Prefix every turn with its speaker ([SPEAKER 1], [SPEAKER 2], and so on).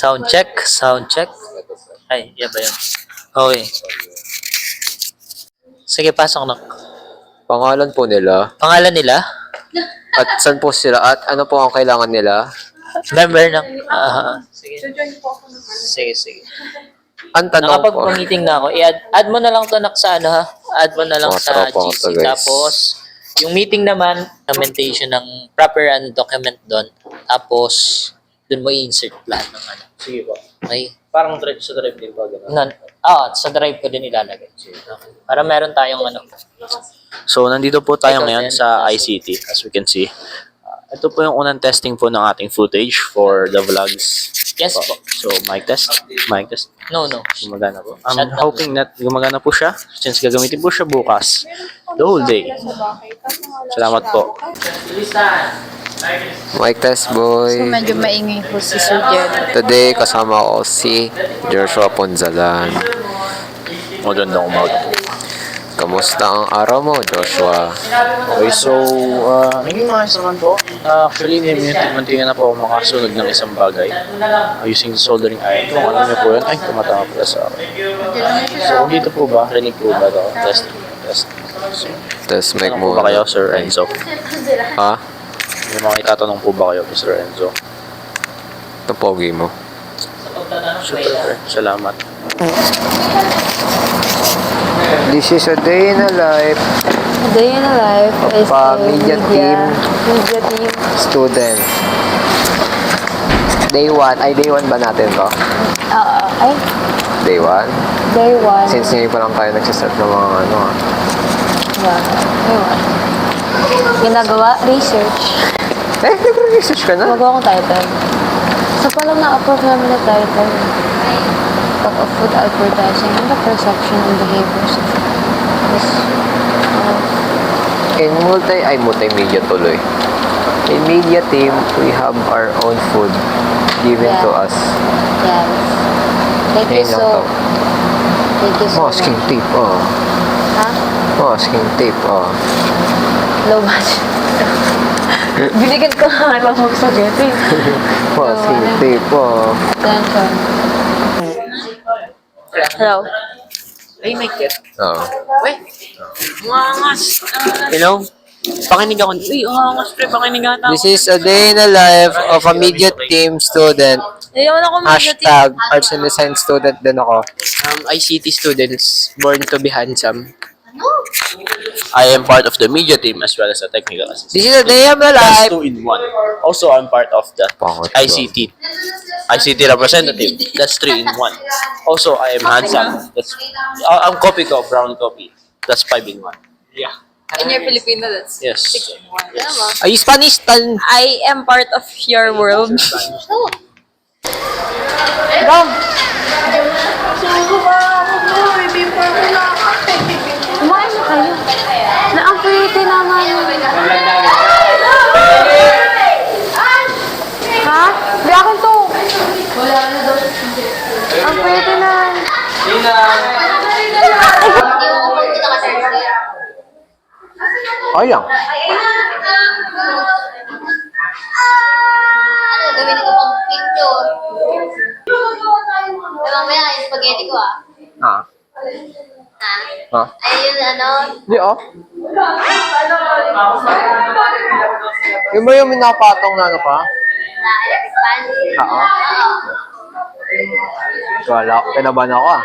[SPEAKER 1] Sound check, sound check. Ay, yan ba yun? Okay. Sige, pasok na.
[SPEAKER 2] Pangalan po nila.
[SPEAKER 1] Pangalan nila?
[SPEAKER 2] At saan po sila? At ano po ang kailangan nila?
[SPEAKER 1] Member ng... sige. Sige, sige.
[SPEAKER 2] Ang tanong po.
[SPEAKER 1] Nakapag-meeting na ako. I-add mo na lang to sa ano ha? Add mo na lang sa
[SPEAKER 2] tropa ko
[SPEAKER 1] GC.
[SPEAKER 2] to, guys.
[SPEAKER 1] Tapos, yung meeting naman, documentation ng proper document doon. Tapos, doon mo i-insert lahat ng ano.
[SPEAKER 3] Sige po.
[SPEAKER 1] Okay?
[SPEAKER 3] Parang drive sa drive din ba? Ganun?
[SPEAKER 1] Sa drive ko din ilalagay. Okay. Para meron tayong ano.
[SPEAKER 3] So, nandito po tayo
[SPEAKER 1] Ikaw,
[SPEAKER 3] ngayon
[SPEAKER 1] Jen.
[SPEAKER 3] sa ICT, as we can see. Ito po yung unang testing po ng ating footage for the vlogs.
[SPEAKER 1] Yes po.
[SPEAKER 3] So, mic test. Mic test.
[SPEAKER 1] No.
[SPEAKER 3] Gumagana po. I'm
[SPEAKER 1] Shut down.
[SPEAKER 3] hoping that gumagana po siya since gagamitin po siya bukas. The whole day. Salamat po.
[SPEAKER 2] Mic test,
[SPEAKER 4] So,
[SPEAKER 2] boy.
[SPEAKER 4] medyo maingay po si Sir Jerry.
[SPEAKER 2] Today, kasama ko si Joshua Ponzalan.
[SPEAKER 3] Magandang umaga po.
[SPEAKER 2] Kamusta ang araw mo, Joshua?
[SPEAKER 3] Okay, so, naging maayos naman po. Actually, muntikan na po ako makasunog ng isang bagay. Using the soldering iron. Kung alam niyo po yun, ay, tumatama pala sa akin. So, kung dito po ba, rinig po ba ito? Testing. So,
[SPEAKER 2] Test mic
[SPEAKER 3] tanong po ba
[SPEAKER 2] mo.
[SPEAKER 3] kayo, Sir Enzo?
[SPEAKER 2] Ha?
[SPEAKER 3] May mga itatanong po ba kayo, Mr. Enzo?
[SPEAKER 2] Ito pogi mo.
[SPEAKER 3] Super, salamat.
[SPEAKER 2] This is a day in a life.
[SPEAKER 4] A day in a life is
[SPEAKER 2] Pa,
[SPEAKER 4] a
[SPEAKER 2] media
[SPEAKER 4] media team.
[SPEAKER 2] Student. Day 1. Ay, day 1 ba natin to?
[SPEAKER 4] Ay,
[SPEAKER 2] Day 1?
[SPEAKER 4] day 1.
[SPEAKER 2] Since ngayon pa lang tayo nagsasat ng mga ano.
[SPEAKER 4] Yeah, day 1. Ginagawa, research.
[SPEAKER 2] Nag-research ka na?
[SPEAKER 4] Magawa akong title. So, palang na-approve namin na title. Talk of food advertising and the perception and behaviors of this.
[SPEAKER 2] In multimedia tuloy. In media team, we have our own food given
[SPEAKER 4] Yeah.
[SPEAKER 2] to us.
[SPEAKER 4] Yes. Thank you
[SPEAKER 2] Ngayon lang
[SPEAKER 4] so,
[SPEAKER 2] to.
[SPEAKER 4] thank you so
[SPEAKER 2] Masking
[SPEAKER 4] much.
[SPEAKER 2] tape, oh.
[SPEAKER 4] Ha?
[SPEAKER 2] Masking tape, oh.
[SPEAKER 4] Low budget. Binigyan ko nga lang sa Jeffrey.
[SPEAKER 2] Masking tape, oh.
[SPEAKER 4] Attention. Hello.
[SPEAKER 1] Ay, may kit.
[SPEAKER 2] Oh.
[SPEAKER 1] Hello? Pakinig ako. Uy, angas pre, pakinig ata.
[SPEAKER 2] This is a day in the life of a media team student.
[SPEAKER 4] Ayaw na ko
[SPEAKER 2] Hashtag Arts and Design student din ako.
[SPEAKER 1] ICT students, born to be handsome.
[SPEAKER 3] I am part of the media team as well as a technical assistant.
[SPEAKER 2] This is a day of the
[SPEAKER 3] That's
[SPEAKER 2] life.
[SPEAKER 3] 2 in 1. Also, I'm part of the
[SPEAKER 2] Pangat
[SPEAKER 3] ICT. ICT representative. That's 3 in 1. Also, I am handsome. That's ang copy ko, brown copy. That's 5 in 1. Yeah.
[SPEAKER 4] In your Filipino, that's
[SPEAKER 3] Yes.
[SPEAKER 2] Are you Spanish?
[SPEAKER 4] I am part of your world. Kumain na kayo. Na-ang naman. Ha? Di akin to. Ang pwede na.
[SPEAKER 2] Ayang.
[SPEAKER 5] Gawin ko pang picture. Mamaya yung spaghetti ko ah.
[SPEAKER 2] Ah.
[SPEAKER 5] Ha?
[SPEAKER 2] Ha?
[SPEAKER 5] Ayun ano.
[SPEAKER 2] Di, oh. Yung ba yung minapatong na ano pa?
[SPEAKER 5] Na electric fan.
[SPEAKER 2] Oo.
[SPEAKER 5] Oo.
[SPEAKER 2] Wala, kinabahan ako ah.